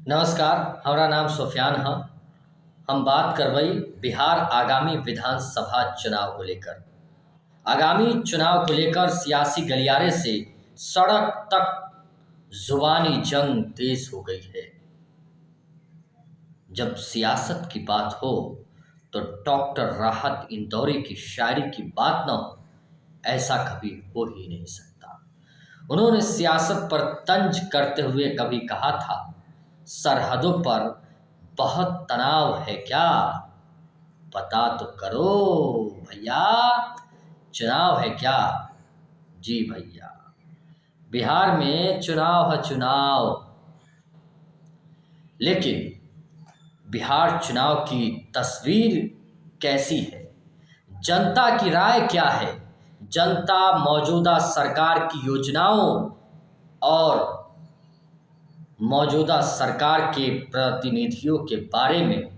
नमस्कार, हमारा नाम सुफियान है। हम बात करवई बिहार आगामी विधानसभा चुनाव को लेकर। आगामी चुनाव को लेकर सियासी गलियारे से सड़क तक जुबानी जंग तेज हो गई है। जब सियासत की बात हो तो डॉक्टर राहत इंदौरी की शायरी की बात न हो, ऐसा कभी हो ही नहीं सकता। उन्होंने सियासत पर तंज करते हुए कभी कहा था, सरहदों पर बहुत तनाव है क्या, पता तो करो भैया, चुनाव है क्या। जी भैया, बिहार में चुनाव है चुनाव। लेकिन बिहार चुनाव की तस्वीर कैसी है, जनता की राय क्या है, जनता मौजूदा सरकार की योजनाओं और मौजूदा सरकार के प्रतिनिधियों के बारे में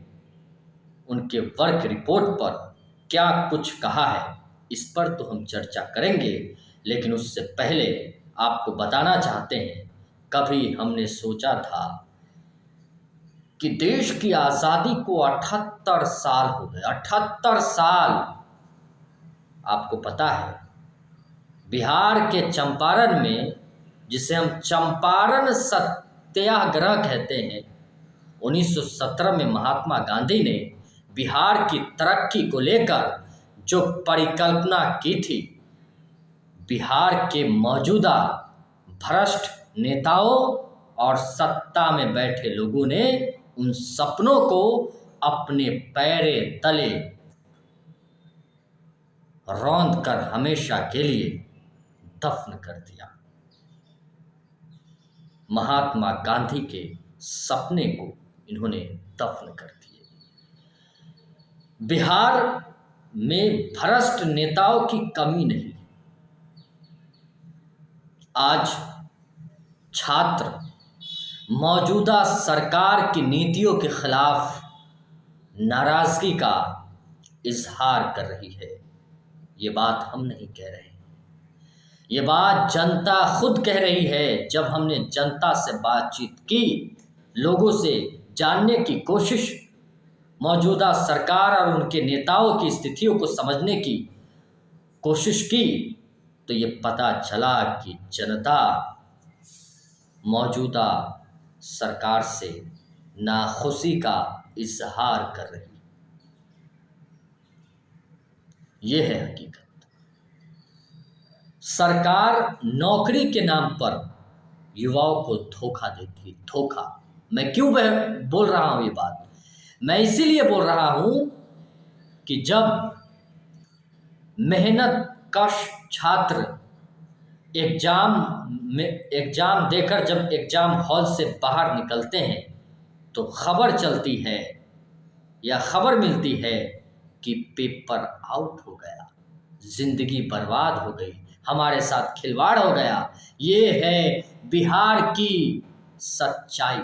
उनके वर्क रिपोर्ट पर क्या कुछ कहा है, इस पर तो हम चर्चा करेंगे। लेकिन उससे पहले आपको बताना चाहते हैं, कभी हमने सोचा था कि देश की आज़ादी को 78 साल हो गए। 78 साल। आपको पता है, बिहार के चंपारण में, जिसे हम चंपारण सत्याग्रह कहते हैं, 1917 में महात्मा गांधी ने बिहार की तरक्की को लेकर जो परिकल्पना की थी, बिहार के मौजूदा भ्रष्ट नेताओं और सत्ता में बैठे लोगों ने उन सपनों को अपने पैरे तले रौंद कर हमेशा के लिए दफन कर दिया। महात्मा गांधी के सपने को इन्होंने दफन कर दिए। बिहार में भ्रष्ट नेताओं की कमी नहीं। आज छात्र मौजूदा सरकार की नीतियों के खिलाफ नाराजगी का इजहार कर रही है। ये बात हम नहीं कह रहे, ये बात जनता खुद कह रही है। जब हमने जनता से बातचीत की, लोगों से जानने की कोशिश, मौजूदा सरकार और उनके नेताओं की स्थितियों को समझने की कोशिश की, तो ये पता चला कि जनता मौजूदा सरकार से नाखुशी का इजहार कर रही। ये है हकीकत। सरकार नौकरी के नाम पर युवाओं को धोखा देती है। धोखा। मैं क्यों बोल रहा हूँ ये बात? मैं इसीलिए बोल रहा हूँ कि जब मेहनत कश छात्र एग्जाम देकर जब एग्जाम हॉल से बाहर निकलते हैं, तो खबर चलती है या खबर मिलती है कि पेपर आउट हो गया, जिंदगी बर्बाद हो गई, हमारे साथ खिलवाड़ हो गया। ये है बिहार की सच्चाई।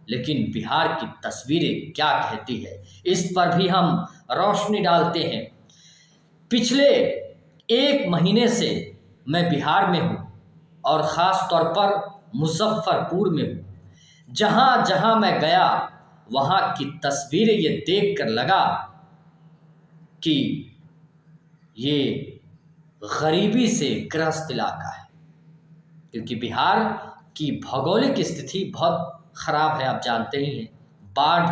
लेकिन बिहार की तस्वीरें क्या कहती है, इस पर भी हम रोशनी डालते हैं। पिछले 1 महीने से मैं बिहार में हूँ और ख़ास तौर पर मुजफ्फरपुर में हूँ। जहाँ जहाँ मैं गया, वहाँ की तस्वीरें ये देखकर लगा कि ये गरीबी से ग्रस्त इलाका है, क्योंकि बिहार की भौगोलिक स्थिति बहुत ख़राब है। आप जानते ही हैं, बाढ़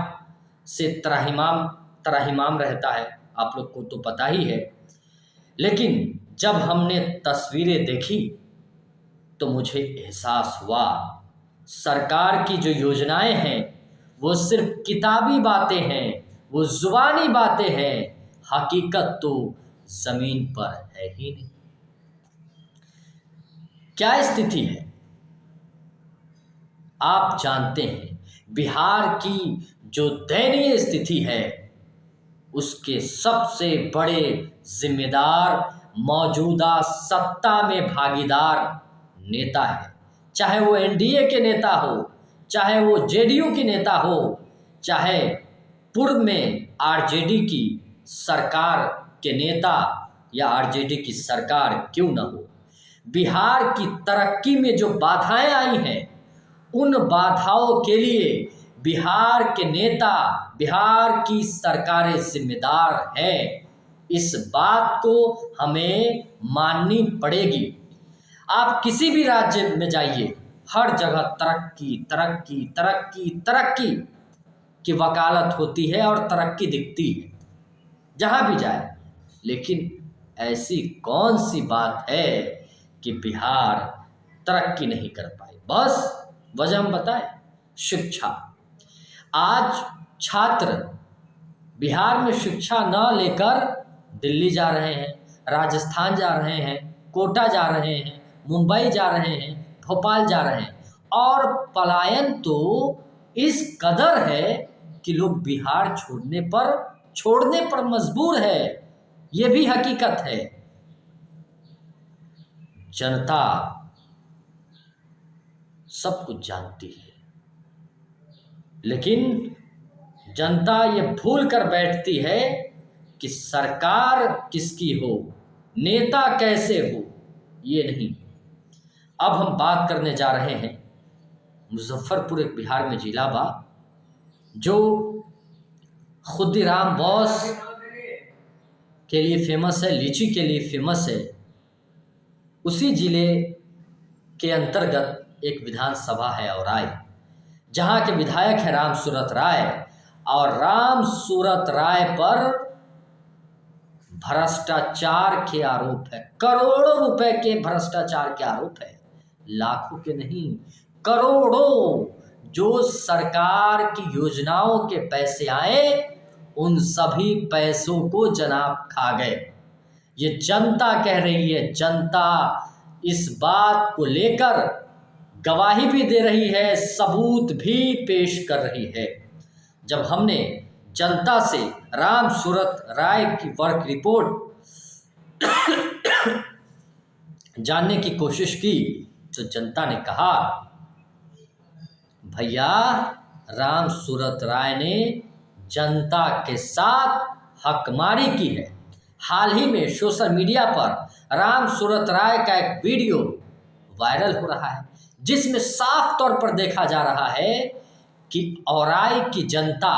से त्राहिमाम रहता है, आप लोग को तो पता ही है। लेकिन जब हमने तस्वीरें देखी तो मुझे एहसास हुआ, सरकार की जो योजनाएं हैं वो सिर्फ किताबी बातें हैं, वो जुबानी बातें हैं, हकीकत तो ज़मीन पर है ही नहीं। क्या स्थिति है आप जानते हैं। बिहार की जो दयनीय स्थिति है, उसके सबसे बड़े जिम्मेदार मौजूदा सत्ता में भागीदार नेता है। चाहे वो एनडीए के नेता हो, चाहे वो जेडीयू के नेता हो, चाहे पूर्व में आरजेडी की सरकार के नेता या आरजेडी की सरकार क्यों न हो, बिहार की तरक्की में जो बाधाएं आई हैं, उन बाधाओं के लिए बिहार के नेता, बिहार की सरकारें जिम्मेदार हैं। इस बात को हमें माननी पड़ेगी। आप किसी भी राज्य में जाइए, हर जगह तरक्की तरक्की तरक्की तरक्की की वकालत होती है और तरक्की दिखती है जहाँ भी जाए। लेकिन ऐसी कौन सी बात है कि बिहार तरक्की नहीं कर पाई? बस वजह हम बताएं, शिक्षा। आज छात्र बिहार में शिक्षा न लेकर दिल्ली जा रहे हैं, राजस्थान जा रहे हैं, कोटा जा रहे हैं, मुंबई जा रहे हैं, भोपाल जा रहे हैं। और पलायन तो इस कदर है कि लोग बिहार छोड़ने पर मजबूर है। ये भी हकीकत है। जनता सब कुछ जानती है, लेकिन जनता ये भूल कर बैठती है कि सरकार किसकी हो, नेता कैसे हो, ये नहीं। अब हम बात करने जा रहे हैं मुजफ्फरपुर, एक बिहार में जिला बा जो खुदीराम बोस के लिए फेमस है, लीची के लिए फेमस है। उसी जिले के अंतर्गत एक विधानसभा है औराई, जहाँ के विधायक है राम सूरत राय। और राम सूरत राय पर भ्रष्टाचार के आरोप है, करोड़ों रुपए के भ्रष्टाचार के आरोप है, लाखों के नहीं, करोड़ों। जो सरकार की योजनाओं के पैसे आए, उन सभी पैसों को जनाब खा गए। ये जनता कह रही है, जनता इस बात को लेकर गवाही भी दे रही है, सबूत भी पेश कर रही है। जब हमने जनता से राम सूरत राय की वर्क रिपोर्ट जानने की कोशिश की तो जनता ने कहा, भैया राम सूरत राय ने जनता के साथ हकमारी की है। हाल ही में सोशल मीडिया पर राम सूरत राय का एक वीडियो वायरल हो रहा है, जिसमें साफ तौर पर देखा जा रहा है कि औराई की जनता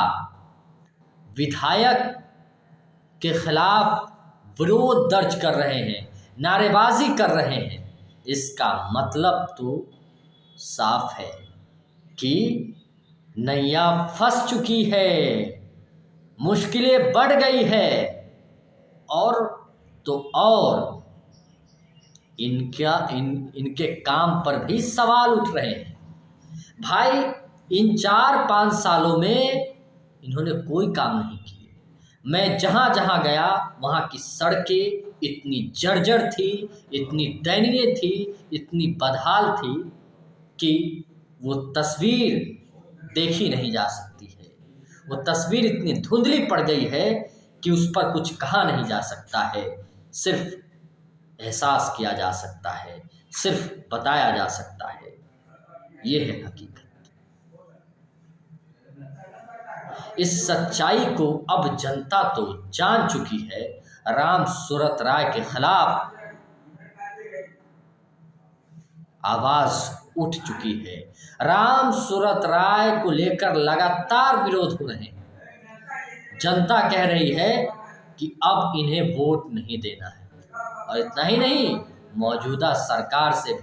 विधायक के खिलाफ विरोध दर्ज कर रहे हैं, नारेबाजी कर रहे हैं। इसका मतलब तो साफ है कि नैया फंस चुकी है, मुश्किलें बढ़ गई है। और तो और इनके काम पर भी सवाल उठ रहे हैं। भाई, इन 4-5 सालों में इन्होंने कोई काम नहीं किए। मैं जहाँ जहाँ गया वहाँ की सड़कें इतनी जर्जर थी, इतनी दयनीय थी, इतनी बदहाल थी कि वो तस्वीर देखी नहीं जा सकती है। वो तस्वीर इतनी धुंधली पड़ गई है कि उस पर कुछ कहा नहीं जा सकता है। सिर्फ एहसास किया जा सकता है, सिर्फ बताया जा सकता है। ये है हकीकत। इस सच्चाई को अब जनता तो जान चुकी है। राम सूरत राय के खिलाफ आवाज उठ चुकी है। राम सूरत राय को लेकर लगातार विरोध हो रहे हैं। जनता कह रही है कि अब इन्हें वोट नहीं देना है। और इतना ही नहीं, मौजूदा सरकार से भी